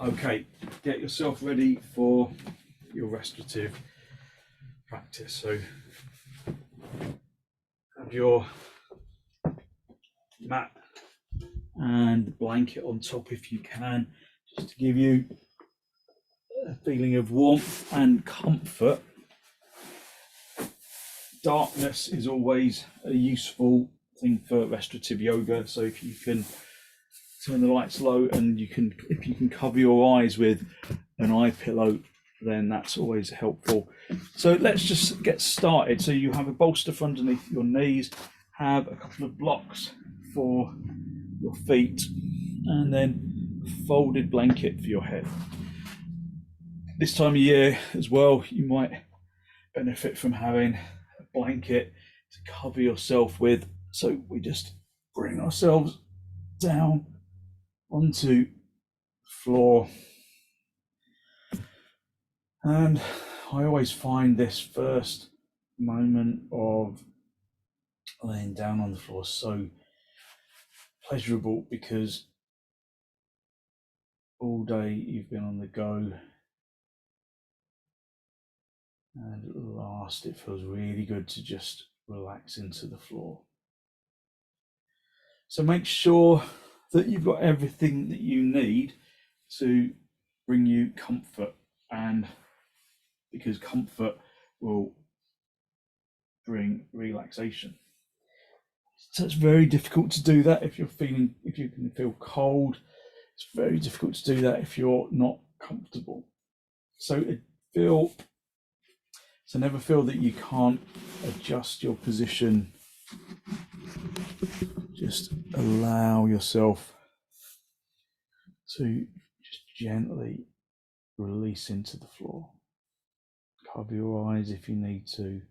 Okay, get yourself ready for your restorative practice. So have your mat and blanket on top if you can, just to give you a feeling of warmth and comfort. Darkness is always a useful thing for restorative yoga, so if you can turn the lights low and if you can cover your eyes with an eye pillow, then that's always helpful. So let's just get started. So you have a bolster for underneath your knees, have a couple of blocks for your feet, and then a folded blanket for your head. This time of year as well, you might benefit from having a blanket to cover yourself with. So we just bring ourselves down onto the floor. And I always find this first moment of laying down on the floor so pleasurable, because all day you've been on the go, and at last it feels really good to just relax into the floor. So make sure that you've got everything that you need to bring you comfort, and because comfort will bring relaxation. So it's very difficult to do that if you can feel cold. It's very difficult to do that if you're not comfortable. So never feel that you can't adjust your position. Just allow yourself to just gently release into the floor. Cover your eyes if you need to.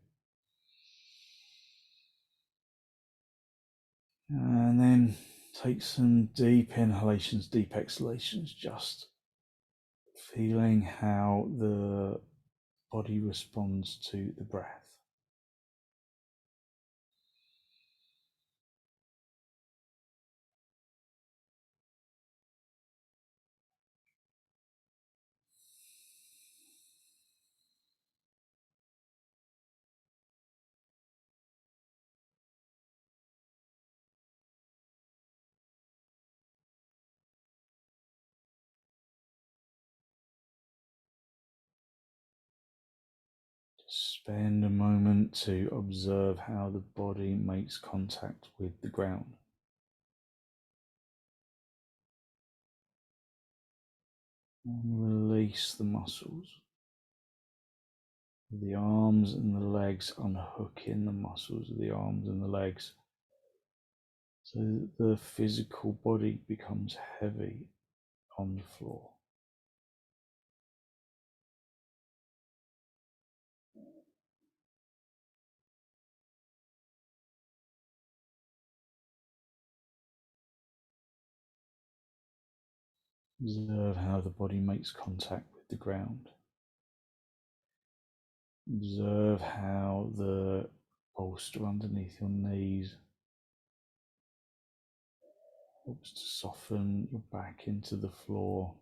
And then take some deep inhalations, deep exhalations, just feeling how the body responds to the breath. Spend a moment to observe how the body makes contact with the ground. And release the muscles of the arms and the legs, unhooking the muscles of the arms and the legs so that the physical body becomes heavy on the floor. Observe how the body makes contact with the ground. Observe how the bolster underneath your knees helps to soften your back into the floor.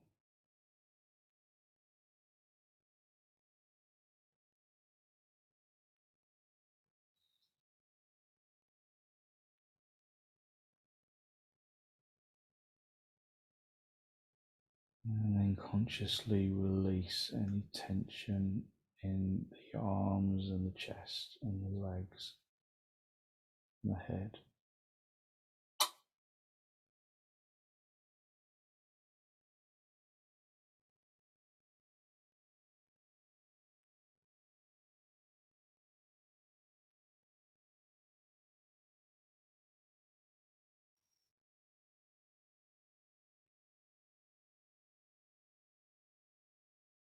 And then consciously release any tension in the arms and the chest and the legs and the head.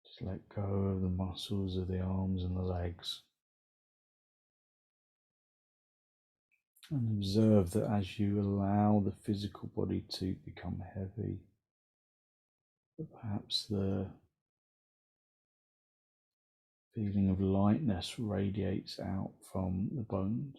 Just let go of the muscles of the arms and the legs. And observe that as you allow the physical body to become heavy, that perhaps the feeling of lightness radiates out from the bones.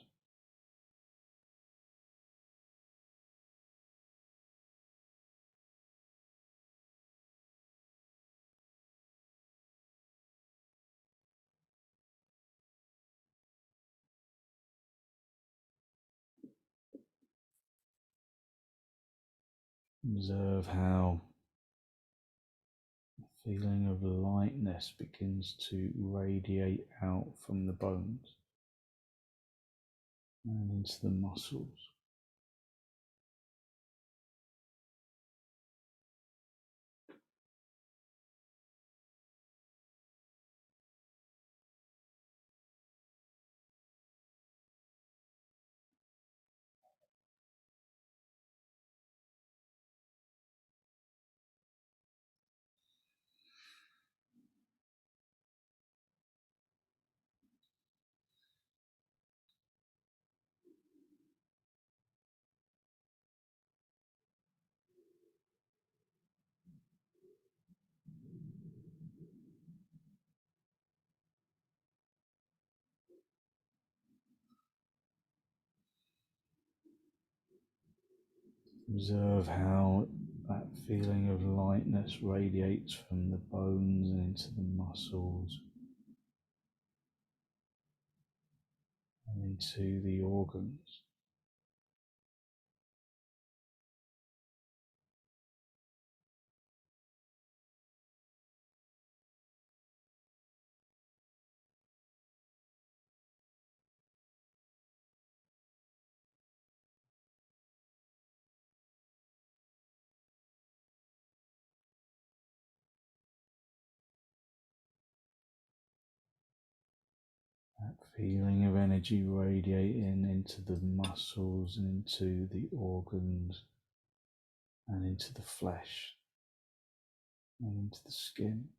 Observe how the feeling of lightness begins to radiate out from the bones and into the muscles. Observe how that feeling of lightness radiates from the bones and into the muscles and into the organs. That feeling of energy radiating into the muscles and into the organs and into the flesh and into the skin.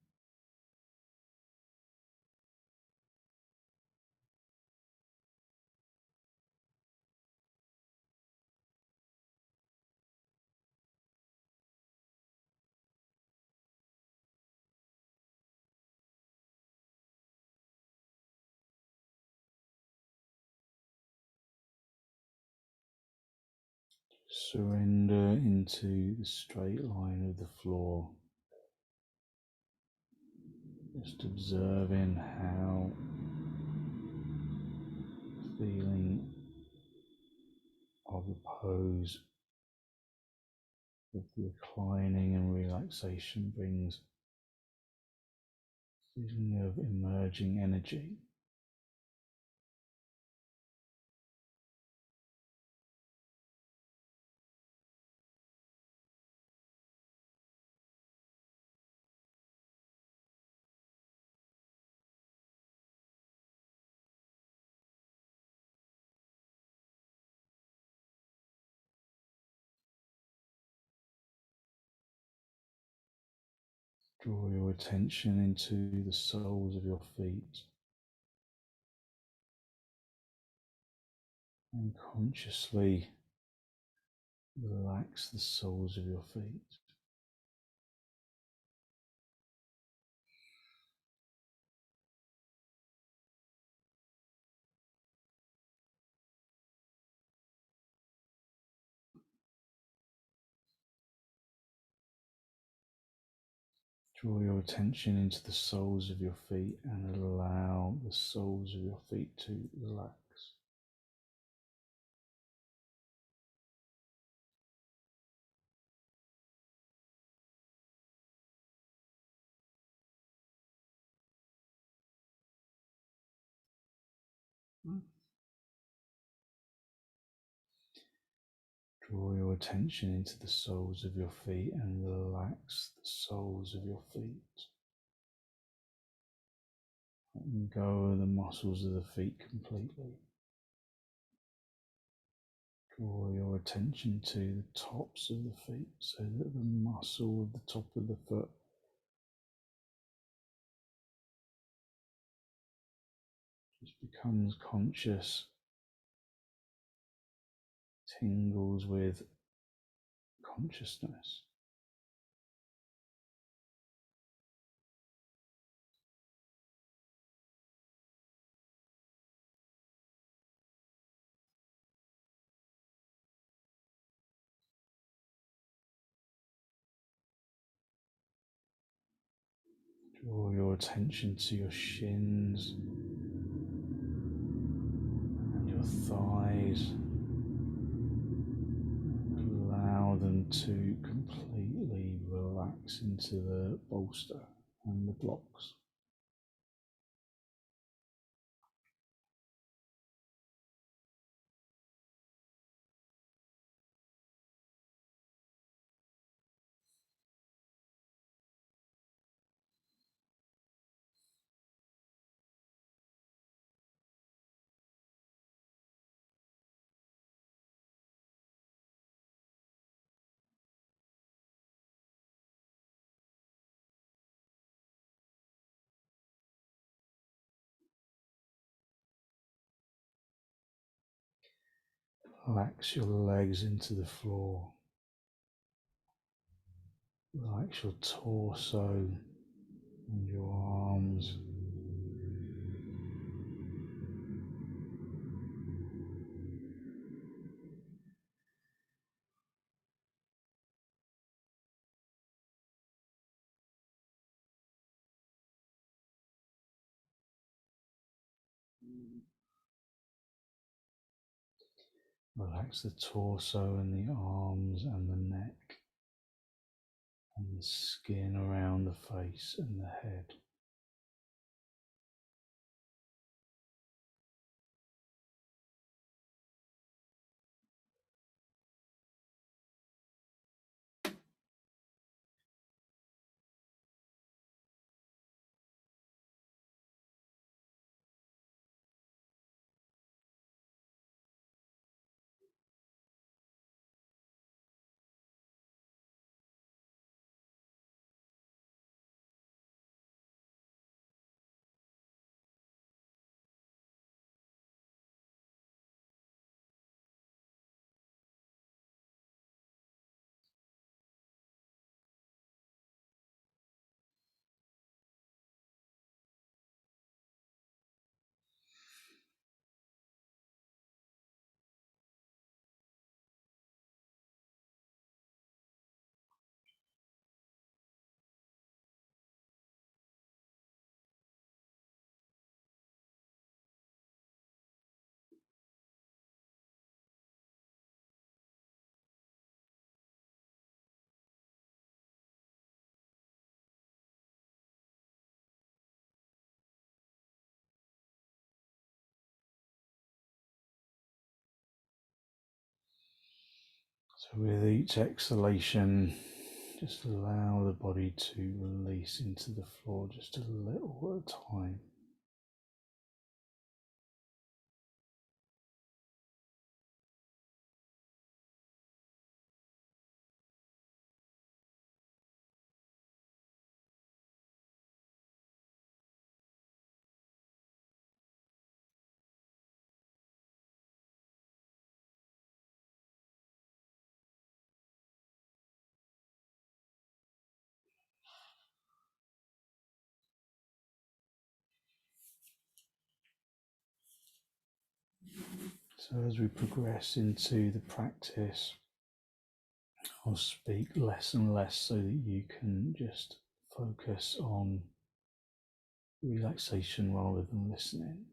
Surrender into the straight line of the floor, just observing how the feeling of repose, of reclining and relaxation brings a feeling of emerging energy. Draw your attention into the soles of your feet and consciously relax the soles of your feet. Draw your attention into the soles of your feet and allow the soles of your feet to relax. Draw your attention into the soles of your feet and relax the soles of your feet. Letting go of the muscles of the feet completely. Draw your attention to the tops of the feet so that the muscle of the top of the foot just becomes conscious, tingles with consciousness. Draw your attention to your shins and your thighs. Allow them mind to completely relax into the bolster and the blocks. Relax your legs into the floor. Relax your torso and your arms. Relax the torso and the arms and the neck and the skin around the face and the head. So with each exhalation, just allow the body to release into the floor just a little at a time. So as we progress into the practice, I'll speak less and less so that you can just focus on relaxation rather than listening.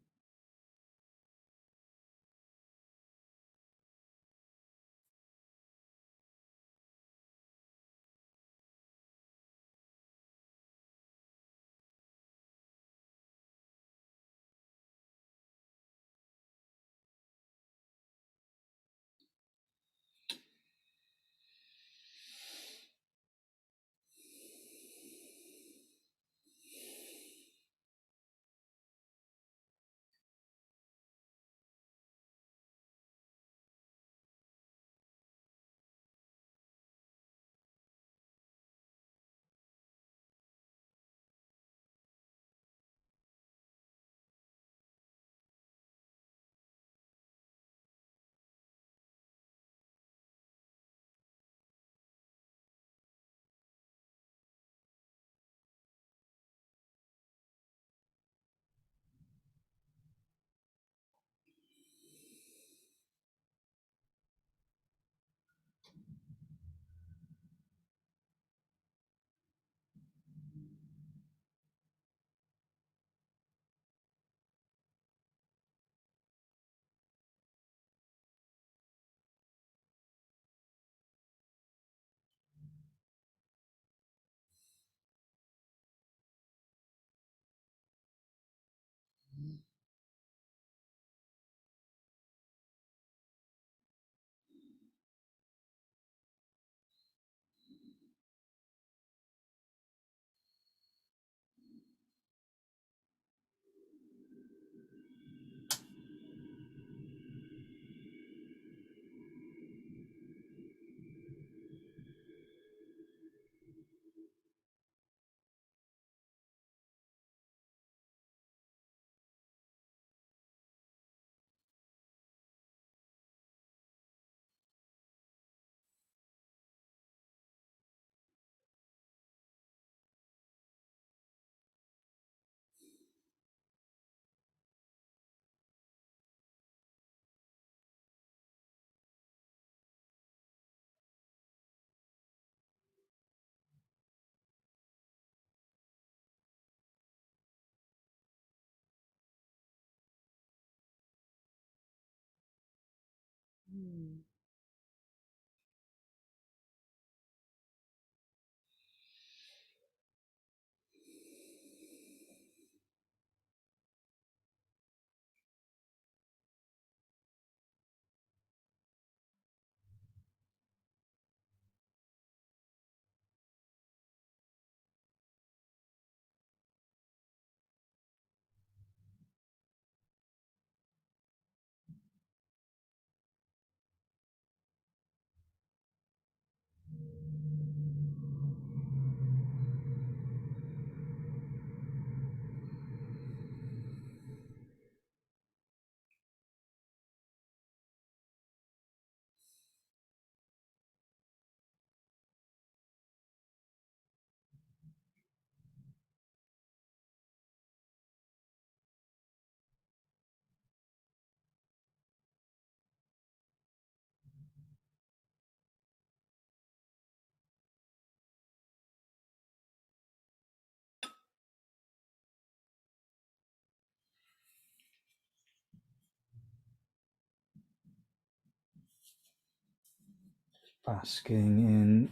Basking in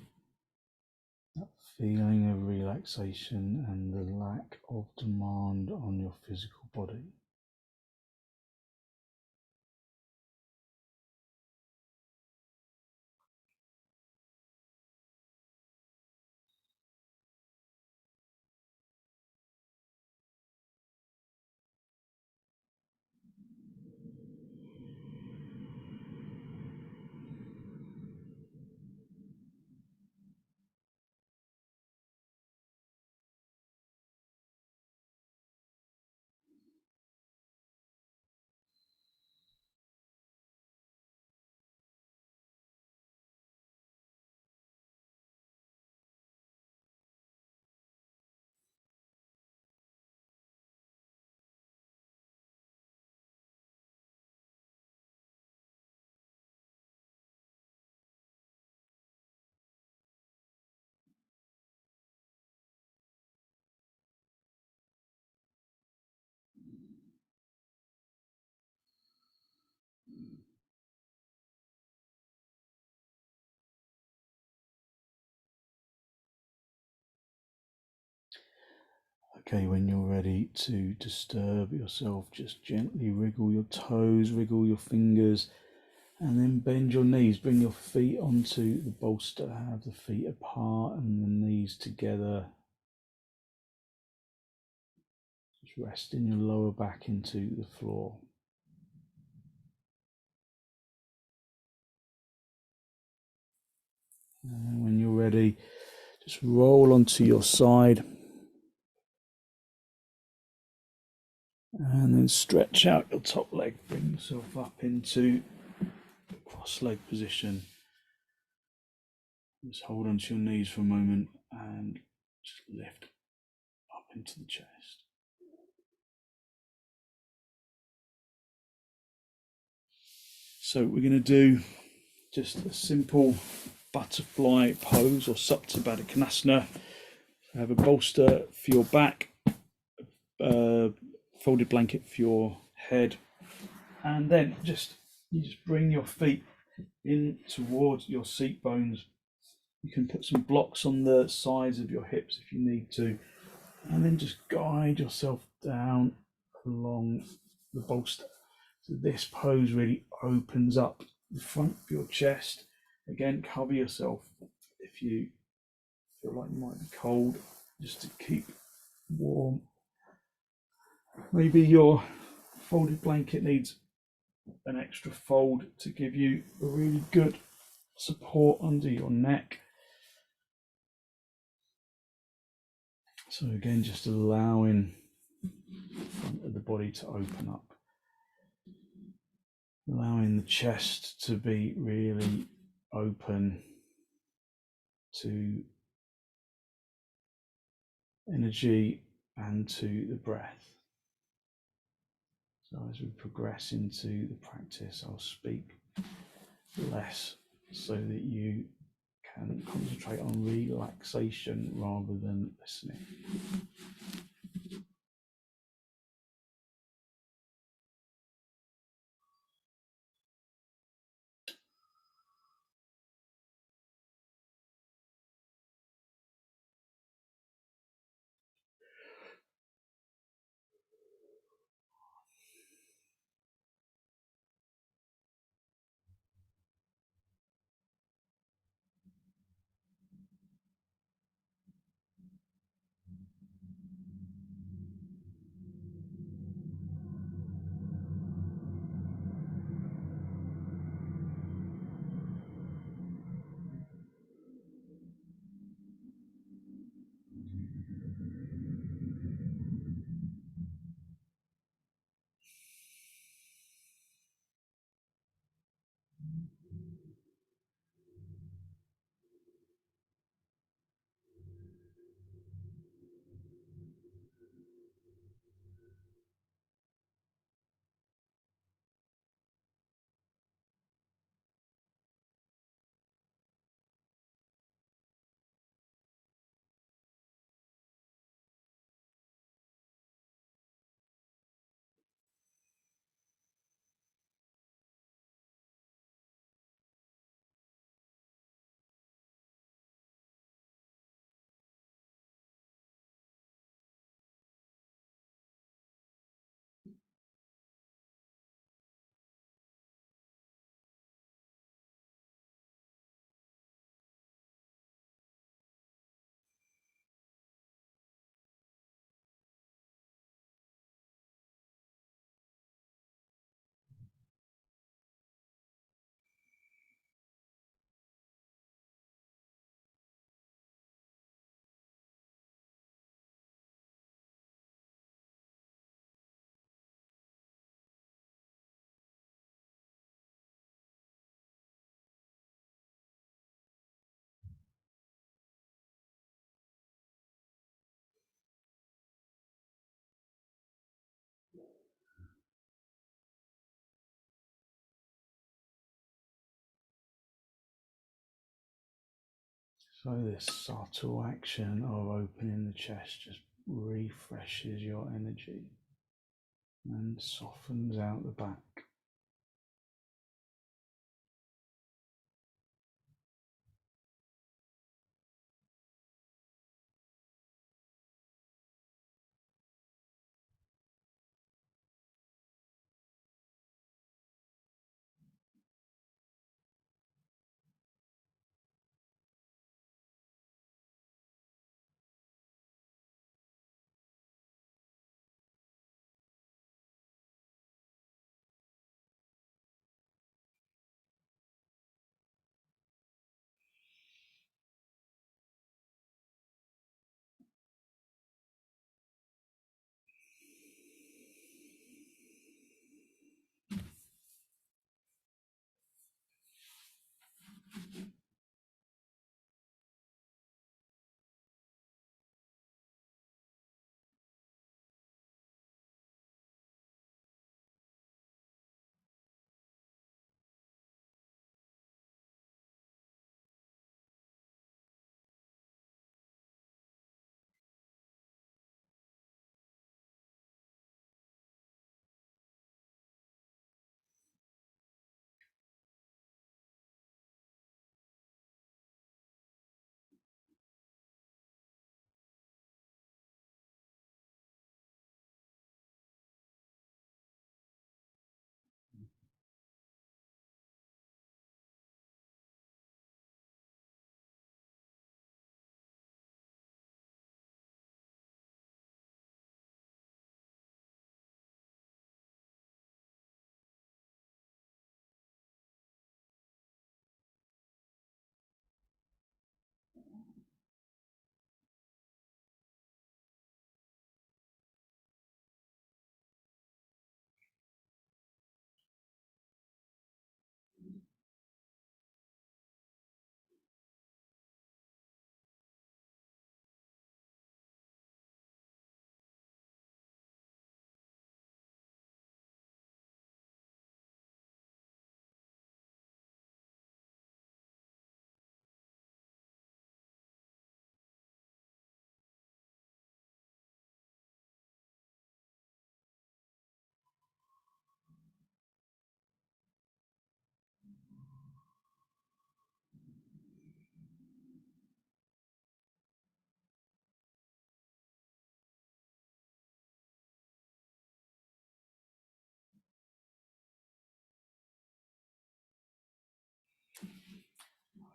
that feeling of relaxation and the lack of demand on your physical body. Okay, when you're ready to disturb yourself, just gently wriggle your toes, wriggle your fingers, and then bend your knees. Bring your feet onto the bolster, have the feet apart and the knees together. Just resting your lower back into the floor. And when you're ready, just roll onto your side. And then stretch out your top leg, bring yourself up into the cross leg position. Just hold onto your knees for a moment and just lift up into the chest. So we're going to do just a simple butterfly pose or Supta Baddha Konasana. Have a bolster for your back, folded blanket for your head, and then you just bring your feet in towards your seat bones. You can put some blocks on the sides of your hips if you need to, and then just guide yourself down along the bolster. So this pose really opens up the front of your chest. Again, cover yourself if you feel like you might be cold, just to keep warm. Maybe your folded blanket needs an extra fold to give you a really good support under your neck. So again, just allowing the front of the body to open up, allowing the chest to be really open to energy and to the breath. So as we progress into the practice, I'll speak less so that you can concentrate on relaxation rather than listening. So this subtle action of opening the chest just refreshes your energy and softens out the back.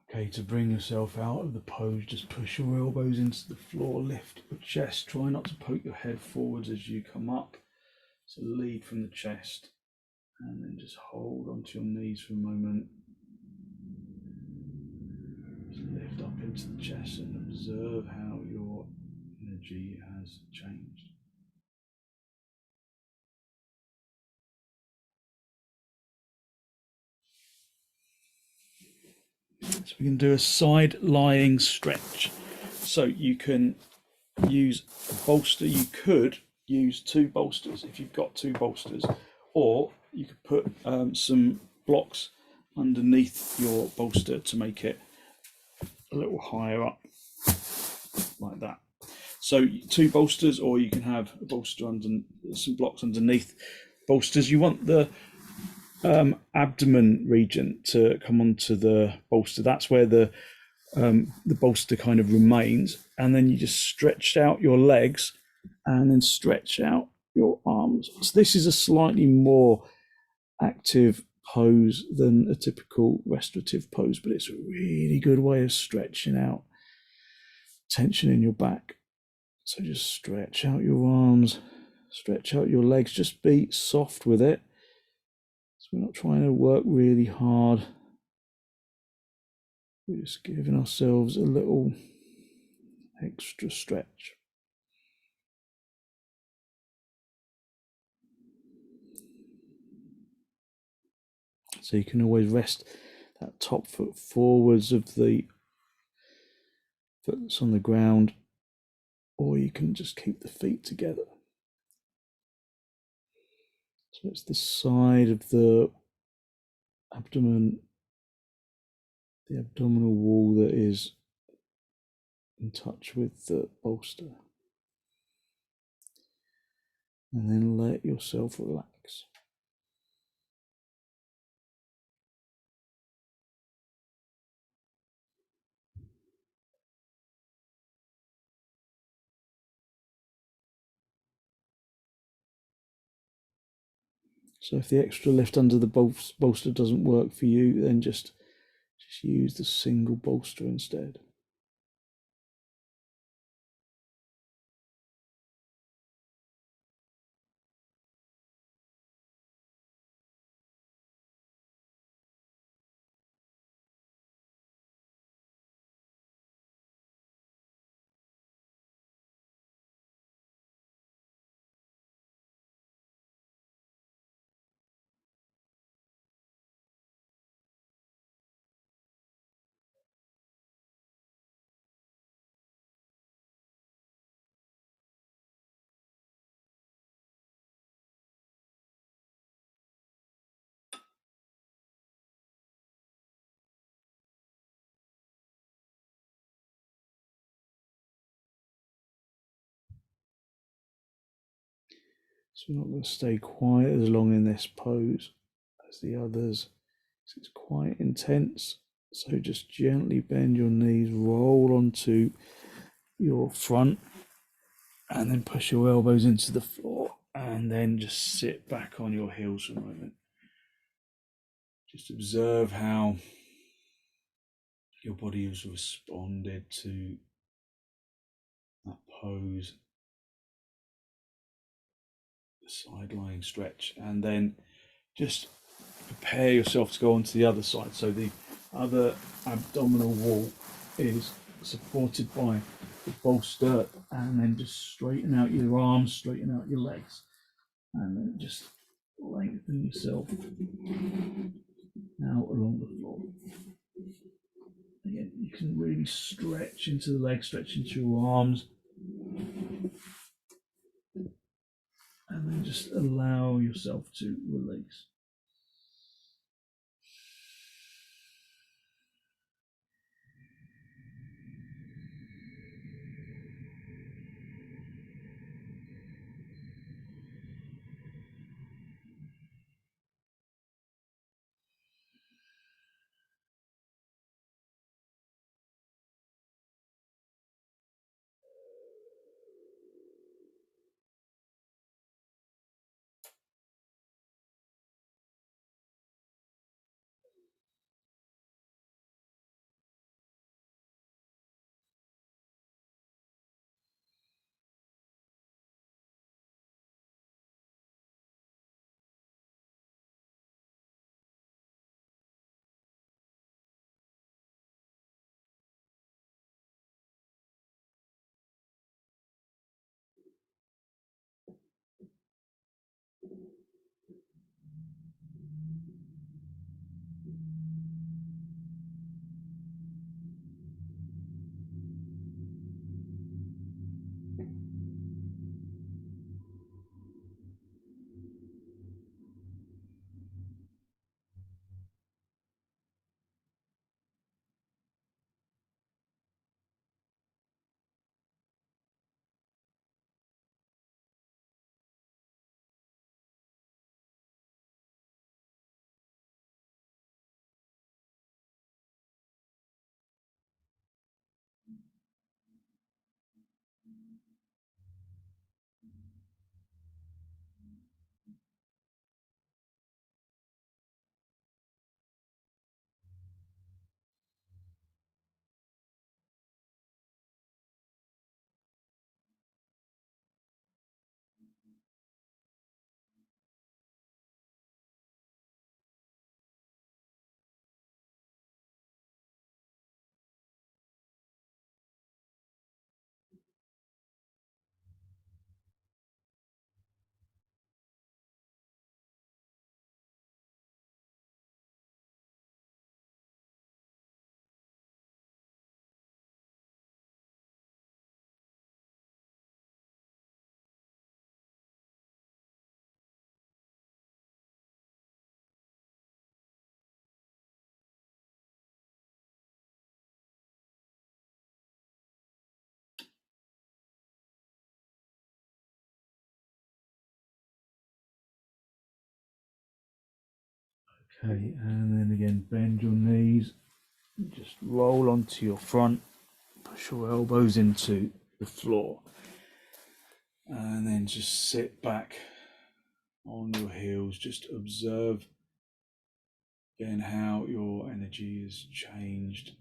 Okay, to bring yourself out of the pose, just push your elbows into the floor, lift your chest, try not to poke your head forwards as you come up. So lead from the chest and then just hold onto your knees for a moment. Just lift up into the chest and observe how your energy has changed. So we can do a side lying stretch. So you can use a bolster. You could use two bolsters if you've got two bolsters, or you could put some blocks underneath your bolster to make it a little higher up, like that. So two bolsters, or you can have a bolster under some blocks underneath bolsters. You want the abdomen region to come onto the bolster. That's where the bolster kind of remains, and then you just stretch out your legs and then stretch out your arms. So this is a slightly more active pose than a typical restorative pose, but it's a really good way of stretching out tension in your back. So just stretch out your arms, stretch out your legs, just be soft with it. So we're not trying to work really hard. We're just giving ourselves a little extra stretch. So you can always rest that top foot forwards of the foot that's on the ground, or you can just keep the feet together. So it's the side of the abdomen, the abdominal wall that is in touch with the bolster. And then let yourself relax. So if the extra lift under the bolster doesn't work for you, then just use the single bolster instead. So we're not going to stay quite as long in this pose as the others. It's quite intense. So just gently bend your knees, roll onto your front, and then push your elbows into the floor, and then just sit back on your heels for a moment. Just observe how your body has responded to that pose, the side lying stretch, and then just prepare yourself to go onto the other side. So the other abdominal wall is supported by the bolster, and then just straighten out your arms, straighten out your legs, and then just lengthen yourself out along the floor. Again, you can really stretch into the legs, stretch into your arms, and then just allow yourself to release. Okay, and then again, bend your knees, just roll onto your front, push your elbows into the floor, and then just sit back on your heels. Just observe again how your energy has changed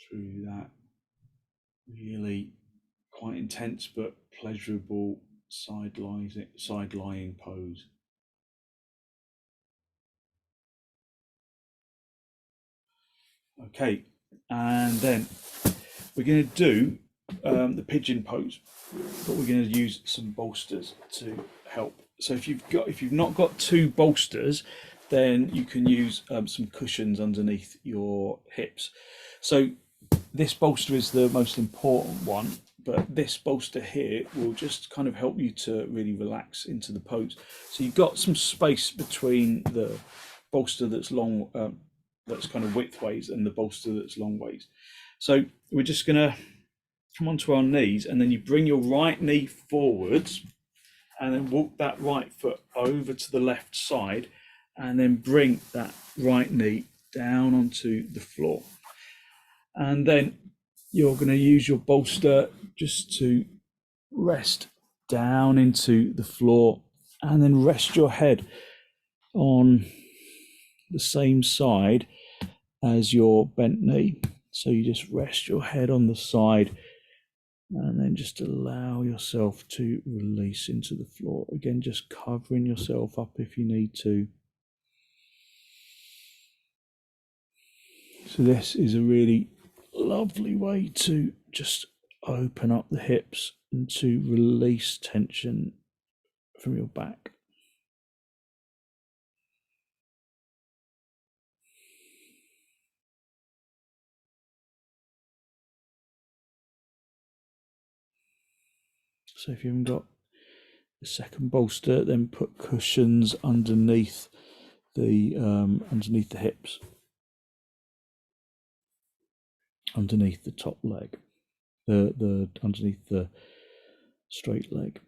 through that really quite intense but pleasurable side lying pose. Okay, and then we're going to do the pigeon pose, but we're going to use some bolsters to help. So if you've not got two bolsters, then you can use some cushions underneath your hips. So this bolster is the most important one, but this bolster here will just kind of help you to really relax into the pose. So you've got some space between the bolster that's long, that's kind of widthways, and the bolster that's long ways. So we're just gonna come onto our knees, and then you bring your right knee forwards, and then walk that right foot over to the left side, and then bring that right knee down onto the floor. And then you're going to use your bolster just to rest down into the floor, and then rest your head on the same side as your bent knee. So you just rest your head on the side, and then just allow yourself to release into the floor. Again, just covering yourself up if you need to. So this is a really lovely way to just open up the hips and to release tension from your back. So if you haven't got the second bolster, then put cushions underneath the hips, underneath the top leg, the underneath the straight leg.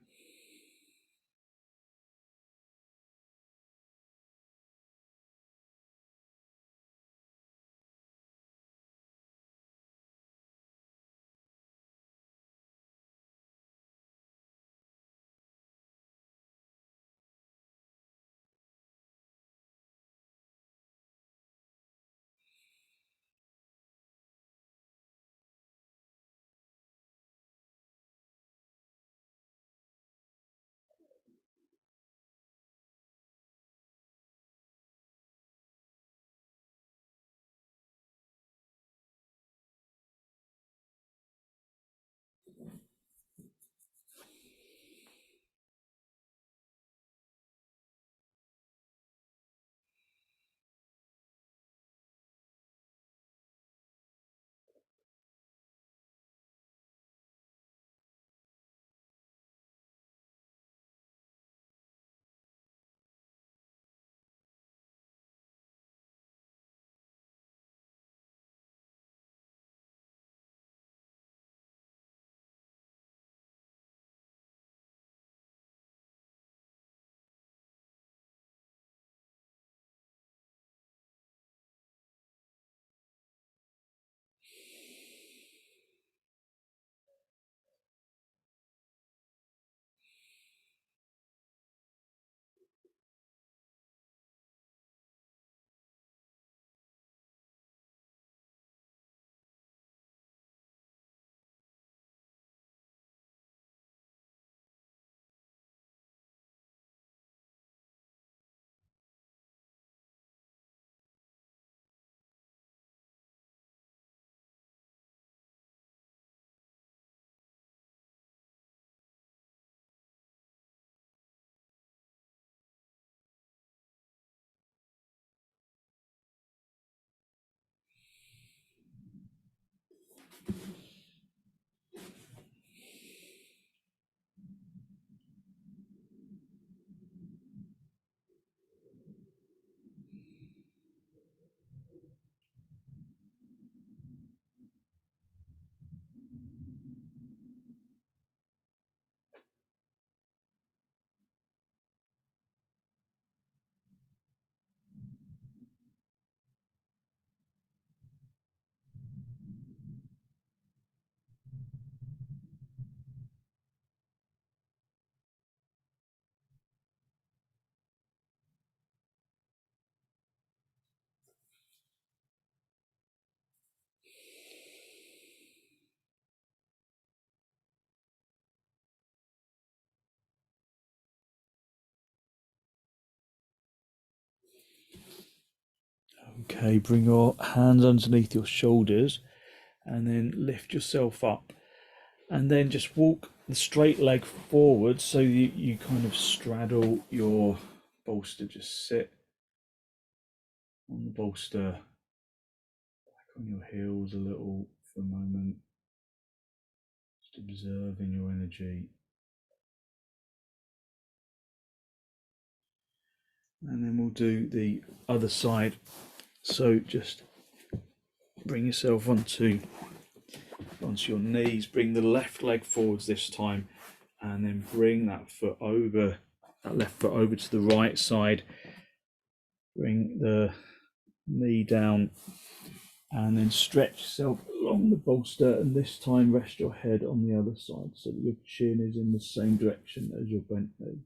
Okay, bring your hands underneath your shoulders and then lift yourself up. And then just walk the straight leg forward so you kind of straddle your bolster. Just sit on the bolster, back on your heels a little for a moment. Just observing your energy. And then we'll do the other side. So just bring yourself onto your knees, bring the left leg forwards this time, and then bring that left foot over to the right side. Bring the knee down and then stretch yourself along the bolster, and this time rest your head on the other side so that your chin is in the same direction as your bent knee.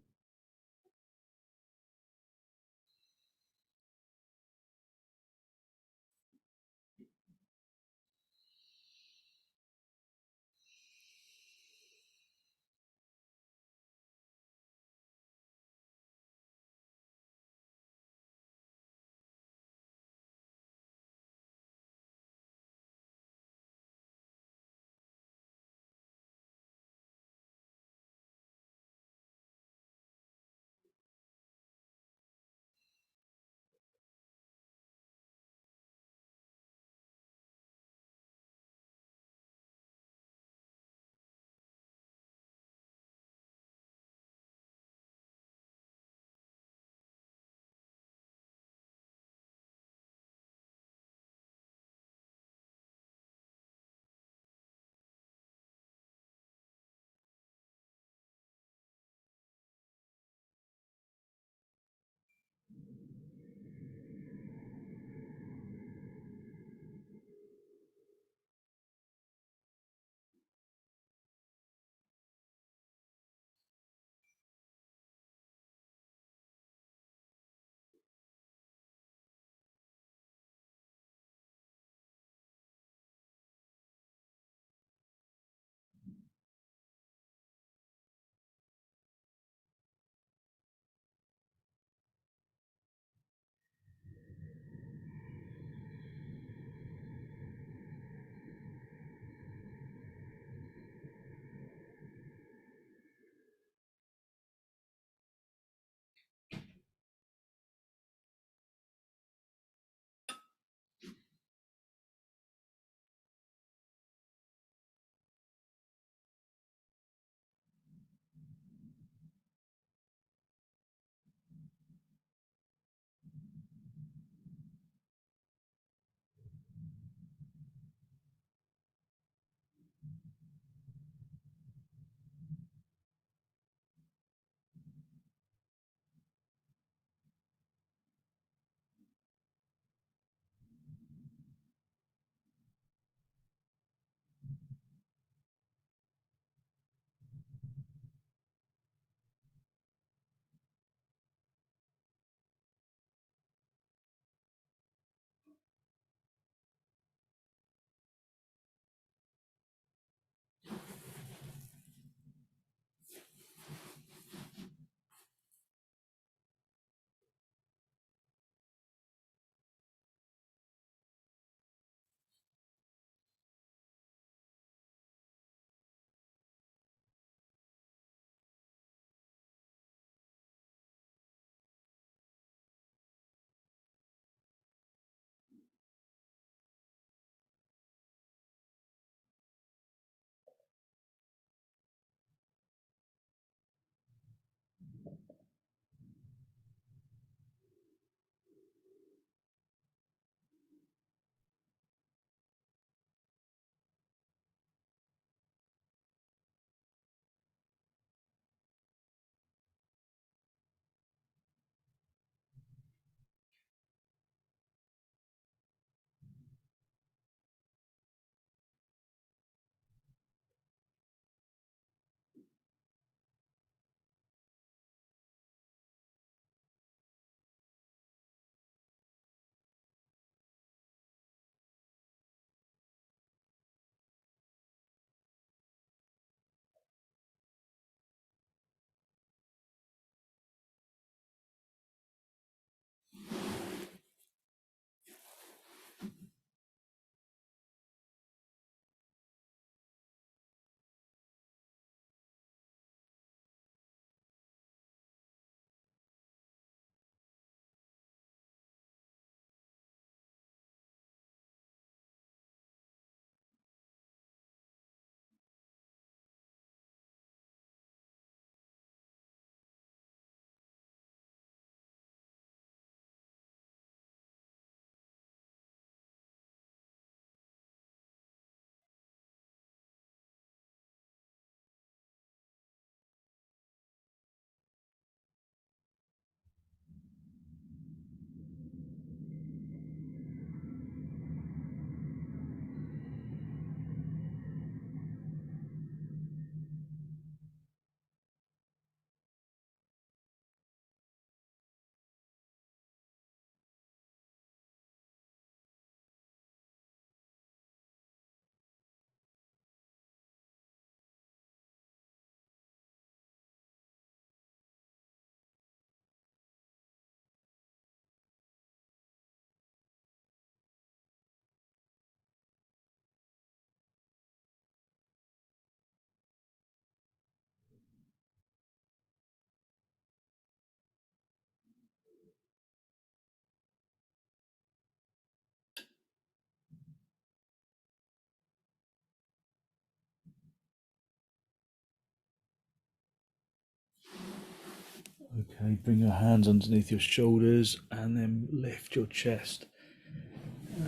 Okay, bring your hands underneath your shoulders and then lift your chest.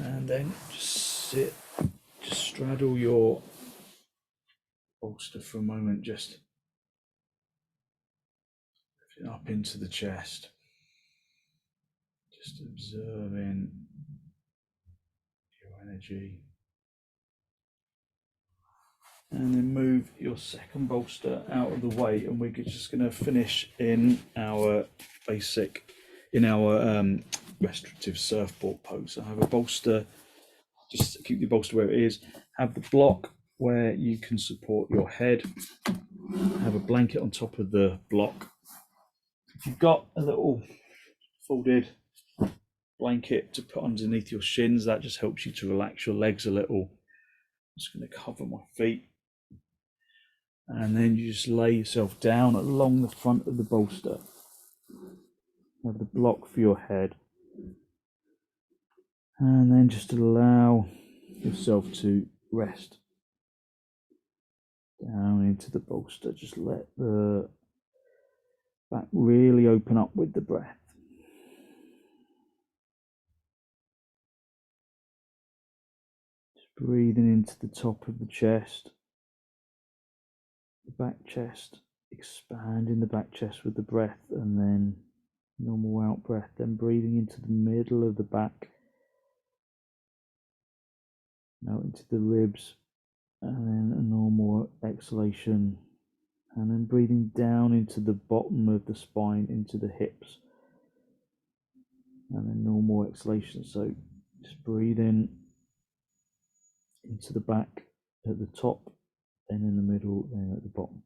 And then just sit, just straddle your bolster for a moment, just lift it up into the chest. Just observing your energy. And then move your second bolster out of the way, and we're just going to finish in our restorative surfboard pose. So have a bolster, just keep the bolster where it is. Have the block where you can support your head. Have a blanket on top of the block. If you've got a little folded blanket to put underneath your shins, that just helps you to relax your legs a little. I'm just going to cover my feet. And then you just lay yourself down along the front of the bolster. Have the block for your head. And then just allow yourself to rest down into the bolster. Just let the back really open up with the breath. Just breathing into the top of the chest. The back chest, expanding the back chest with the breath, and then normal out breath, then breathing into the middle of the back, out into the ribs, and then a normal exhalation, and then breathing down into the bottom of the spine, into the hips, and then normal exhalation. So just breathe in into the back at the top, then in the middle, then at the bottom.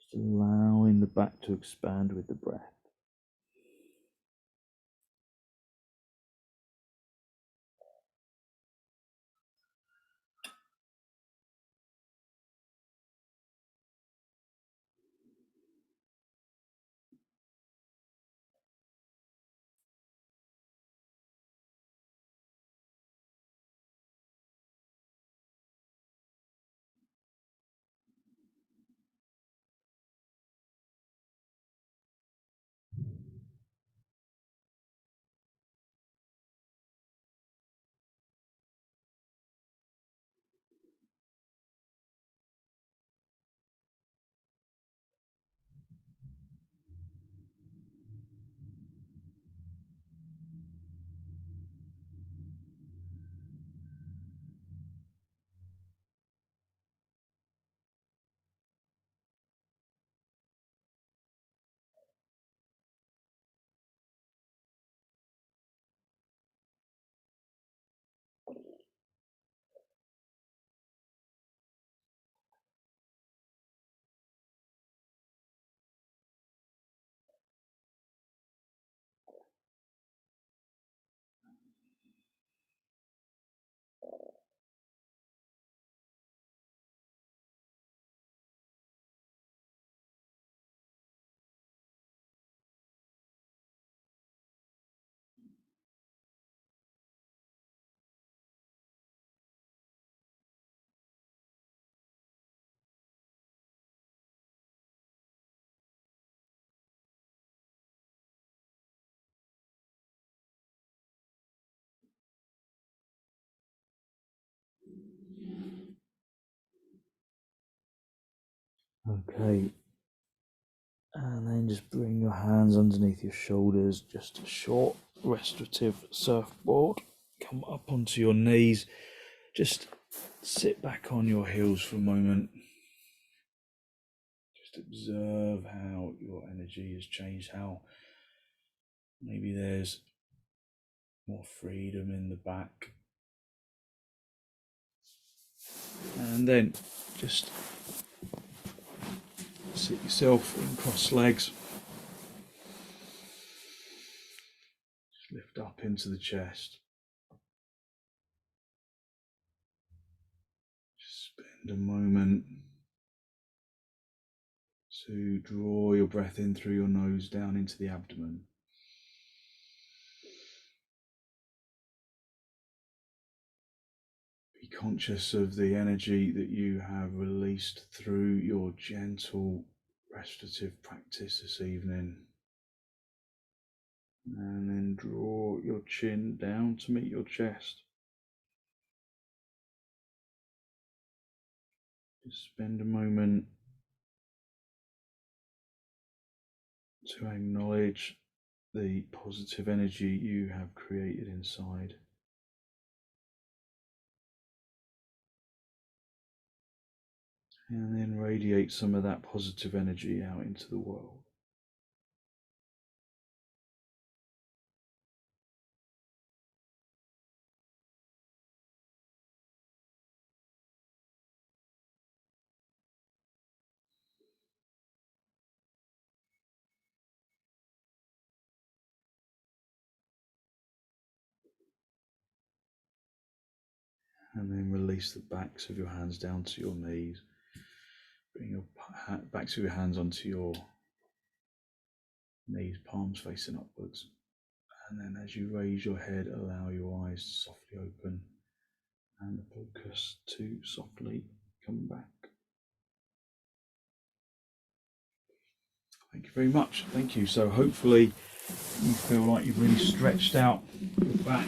Just allowing the back to expand with the breath. Okay, and then just bring your hands underneath your shoulders, just a short restorative surfboard. Come up onto your knees, just sit back on your heels for a moment. Just observe how your energy has changed, how maybe there's more freedom in the back. And then just sit yourself in cross legs. Just lift up into the chest. Just spend a moment to draw your breath in through your nose down into the abdomen. Be conscious of the energy that you have released through your gentle restorative practice this evening. And then draw your chin down to meet your chest. Just spend a moment to acknowledge the positive energy you have created inside. And then radiate some of that positive energy out into the world. And then release the backs of your hands down to your knees. Bring your backs of your hands onto your knees, palms facing upwards. And then as you raise your head, allow your eyes to softly open and the focus to softly come back. Thank you very much. Thank you. So hopefully you feel like you've really stretched out your back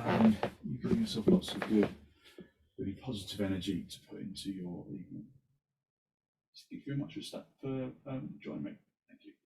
and you've given yourself lots of good, really positive energy to put into your evening. Thank you very much for joining me.